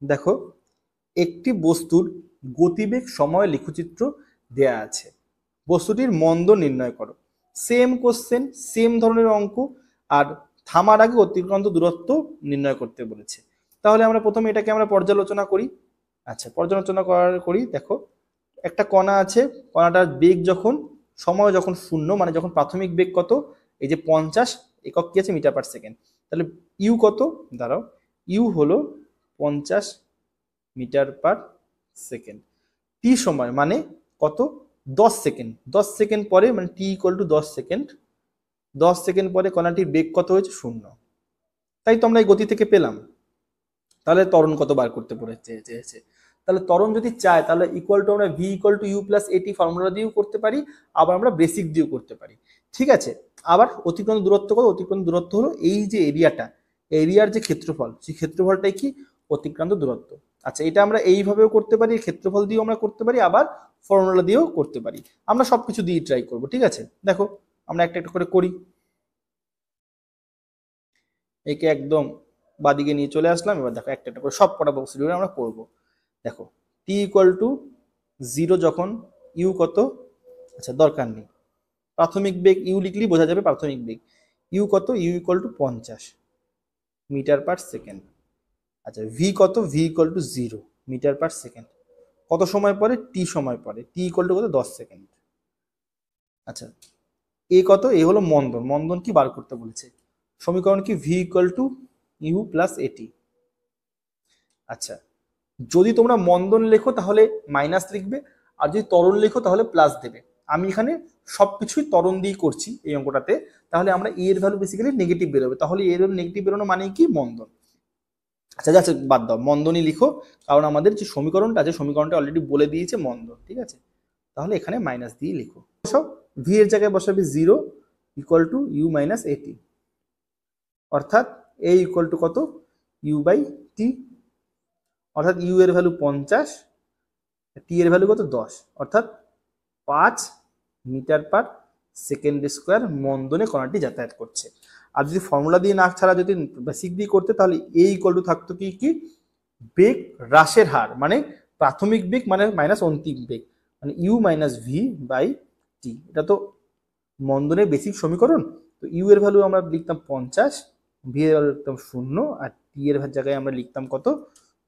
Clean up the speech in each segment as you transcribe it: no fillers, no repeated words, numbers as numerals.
দেখো একটি বস্তুর গতিবেগ সময় লেখচিত্র দেয়া আছে, বস্তুটির মন্দন নির্ণয় করো। সেম কোশ্চেন, সেম ধরনের অঙ্ক, আর থামার আগে অতিক্রান্ত দূরত্ব নির্ণয় করতে বলেছে। তাহলে আমরা প্রথমে এটাকে আমরা পর্যালোচনা করি। আচ্ছা, পর্যালোচনা করি। দেখো একটা কণা আছে, কণাটার বেগ যখন সময় যখন শূন্য, মানে যখন প্রাথমিক বেগ কত, এই যে 50 একক কি আছে, মিটার পার সেকেন্ড। তাহলে ইউ কত, দাঁড়াও, ইউ হলো 50 মিটার পার সেকেন্ড। টি সময় মানে কত, 10 সেকেন্ড। 10 সেকেন্ড পরে মানে T equal to 10 second, 10 second পরে কণাটির বেগ কত হয়েছে, শূন্য। তাই তো আমরা এই গতি থেকে পেলাম। তাহলে ত্বরণ কত বার করতে চেয়েছে। তাহলে ত্বরণ যদি চায় তাহলে ইকুয়াল টু আমরা V equal to U plus at formula দিয়েও করতে পারি, আবার আমরা বেসিক দিয়েও করতে পারি। ঠিক আছে, আবার অতিক্রান্ত দূরত্ব কত, অতিক্রান্ত দূরত্ব হলো এই যে এরিয়াটা, এরিয়ার যে ক্ষেত্রফল, সেই ক্ষেত্রফলটাই কি, অতিক্রান্ত দূরত্ব। আচ্ছা, এটা আমরা এইভাবেও করতে পারি, ক্ষেত্রফল দিয়েও আমরা করতে পারি, আবার ফর্মুলা দিয়েও করতে পারি। আমরা সবকিছু দিয়ে ট্রাই করব। ঠিক আছে, দেখো আমরা একটা একটা করে করি। একে একদম বাদিকে নিয়ে চলে আসলাম। এবার দেখো একটা একটা করে সব কটা প্রসিডিউর আমরা করব। দেখো টি ইকুয়াল টু 0 যখন, ইউ কত, আচ্ছা দরকার নেই, প্রাথমিক বেগ ইউ লিখলেই বোঝা যাবে প্রাথমিক বেগ। ইউ কত, U equal to 50 metre per second. আচ্ছা ভি কত, V equal to 0 metre per second. কত সময় পরে, টি সময় পরে, টি ইকুয়াল টু কত, 10 সেকেন্ড। আচ্ছা এ কত, এ হলো মন্দন, মন্দন কি বার করতে বলেছে, সমীকরণ কি, V equal to U plus at. আচ্ছা যদি তোমরা মন্দন লেখো তাহলে মাইনাস লিখবে, আর যদি ত্বরণ লেখো তাহলে প্লাস দেবে। আমি এখানে সবকিছুই ত্বরণ দিয়ে করছি এই অঙ্কটাতে। তাহলে আমরা এ এর ভ্যালু বেসিক্যালি নেগেটিভ বেরোবে, তাহলে এর নেগেটিভ বেরোনো মানে কি, মন্দন। আচ্ছা যাচ্ছে বাদ দাও, মন্দনই লিখো, কারণ আমাদের যে সমীকরণটা আছে সমীকরণটা অলরেডি বলে দিয়েছে মন্দন। ঠিক আছে, তাহলে এখানে মাইনাস দিয়ে লিখো। সব ভি এর জায়গায় বসাবে 0 ইকুয়াল টু ইউ মাইনাস এটি, অর্থাৎ এ ইকুয়াল টু কত, ইউ বাই টি, অর্থাৎ ইউ এর ভ্যালু 50, টি এর ভ্যালু কত, 10, অর্থাৎ 5 মিটার পার সেকেন্ড স্কোয়ার মন্দনে কণাটি যাতায়াত করছে। আর যদি ফর্মুলা দিয়ে না ছাড়া যদি বেসিক দিয়ে করতে, তাহলে এ ইকুয়াল টু থাকতো কি কি, বেগ হ্রাসের হার, মানে প্রাথমিক বেগ মানে মাইনাস অন্তিম বেগ, মানে you minus V by T. এটা তো মন্দনের বেসিক সমীকরণ। তো ইউ এর ভ্যালু আমরা লিখতাম 50, ভি এর ভ্যালু লিখতাম 0, আর টি এর জায়গায় আমরা লিখতাম কত,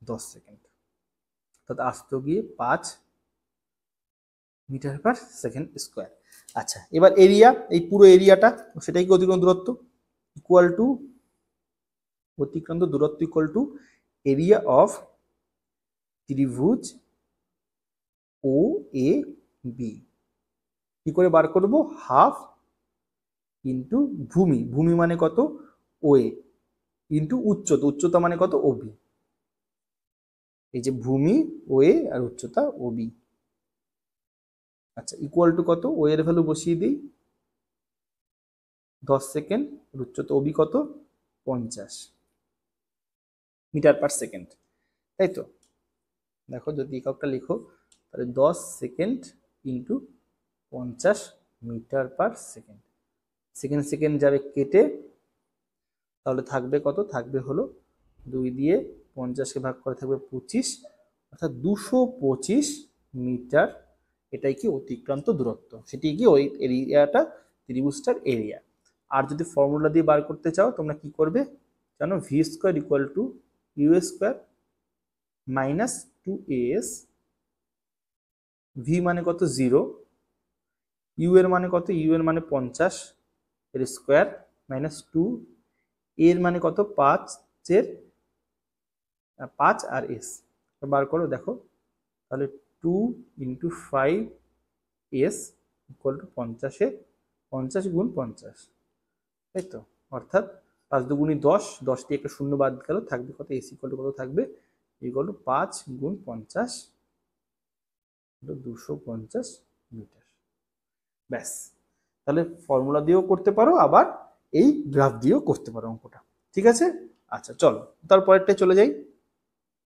10 সেকেন্ড। অর্থাৎ আসতো গিয়ে 5 মিটার পার সেকেন্ড স্কোয়ার। আচ্ছা এবার এরিয়া, এই পুরো এরিয়াটা সেটাই কি অতিক্রান্ত দূরত্ব, ইকুয়াল টু অতিক্রান্ত দূরত্ব ইকুয়াল টু এরিয়া অফ ত্রিভুজ ও এ বি। কি করে বার করব, হাফ ইন্টু ভূমি, ভূমি মানে কত, ও এ, ইন্টু উচ্চতা, উচ্চতা মানে কত, ও বি। এই যে ভূমি ও এ আর উচ্চতা ও বি। আচ্ছা ইকুয়াল টু কত, ও এর ভ্যালু বসিয়ে দিই 10 সেকেন্ড, উচ্চতা ওবি কত, 50 মিটার পার সেকেন্ড। তাই তো, দেখো যদি এককটা লিখো তাহলে 10 second into 50 metre per second. Second second যাবে কেটে, তাহলে থাকবে কত, থাকবে হলো 2 দিয়ে 50কে ভাগ করে থাকবে 25, অর্থাৎ 225 মিটার। এটাই কি অতিক্রান্ত দূরত্ব, সেটি কি ওই এরিয়াটা, ত্রিভুজটার এরিয়া। আর যদি ফর্মুলা দিয়ে বার করতে চাও তোমরা কি করবে জানো, V square equal to U square minus 2as, V মানে কত 0, ইউ এর মানে কত, ইউ এর মানে 50 এর স্কোয়ার মাইনাস 2, এর মানে কত, 5 এর 5 আর এস বার করো। দেখো তাহলে 2 ইন্টু 5s ইকুয়াল টু 50-এ 50 গুণ 50, তাই তো, অর্থাৎ 5 দুগুণী 10, 10 দিয়ে একটা শূন্য বাদ গেল, থাকবে কত, এস ইকুয়াল টু কত থাকবে, ইকুয়াল টু 5 গুণ 50 250 মিটার। ব্যাস, তাহলে ফর্মুলা দিয়েও করতে পারো, আবার এই গ্রাফ দিয়েও করতে পারো অঙ্কটা। ঠিক আছে, আচ্ছা চলো তারপরেরটাই চলে যাই।